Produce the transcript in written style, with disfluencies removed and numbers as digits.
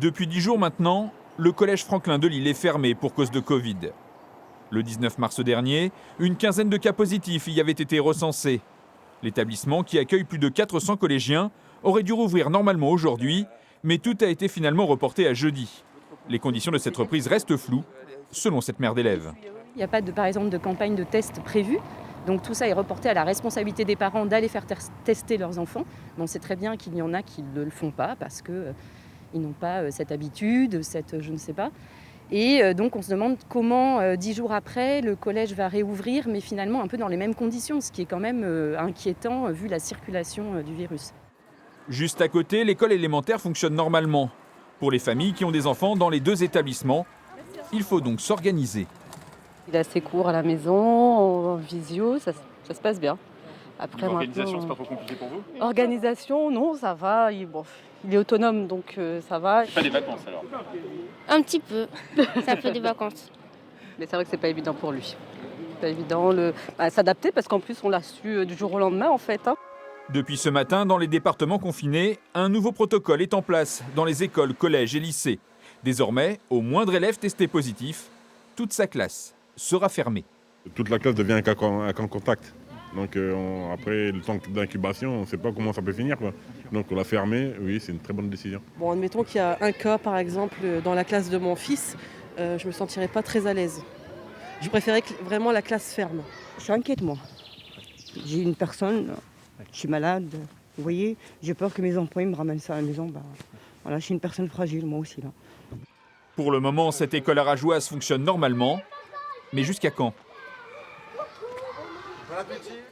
Depuis 10 jours maintenant, le collège Franklin de Lille est fermé pour cause de Covid. Le 19 mars dernier, une quinzaine de cas positifs y avaient été recensés. L'établissement, qui accueille plus de 400 collégiens, aurait dû rouvrir normalement aujourd'hui, mais tout a été finalement reporté à jeudi. Les conditions de cette reprise restent floues, selon cette mère d'élève. Il n'y a pas, par exemple, de campagne de tests prévue. Donc tout ça est reporté à la responsabilité des parents d'aller faire tester leurs enfants. Mais on sait très bien qu'il y en a qui ne le font pas parce qu'ils n'ont pas cette habitude, je ne sais pas. Et donc on se demande comment, 10 jours après, le collège va réouvrir, mais finalement un peu dans les mêmes conditions, ce qui est quand même inquiétant vu la circulation du virus. Juste à côté, l'école élémentaire fonctionne normalement. Pour les familles qui ont des enfants dans les deux établissements, il faut donc s'organiser. Il a ses cours à la maison, en visio, ça se passe bien. Après, l'organisation, c'est pas trop compliqué pour vous? Organisation, non, ça va. Il est autonome, donc ça va. Pas des vacances alors? Un petit peu, c'est un peu des vacances. Mais c'est vrai que c'est pas évident pour lui. C'est pas évident s'adapter parce qu'en plus on l'a su du jour au lendemain en fait. Depuis ce matin, dans les départements confinés, un nouveau protocole est en place dans les écoles, collèges et lycées. Désormais, au moindre élève testé positif, toute sa classe sera fermée. Toute la classe devient un cas contact. Donc après le temps d'incubation, on ne sait pas comment ça peut finir, quoi. Donc on l'a fermé, oui, c'est une très bonne décision. Bon, admettons qu'il y a un cas, par exemple, dans la classe de mon fils, je ne me sentirais pas très à l'aise. Je préférais vraiment la classe ferme. Je suis inquiète, moi. J'ai une personne, je suis malade, vous voyez, j'ai peur que mes employés me ramènent ça à la maison. Voilà, je suis une personne fragile, moi aussi. Là. Pour le moment, cette école arageoise fonctionne normalement. Mais jusqu'à quand ? Bon appétit.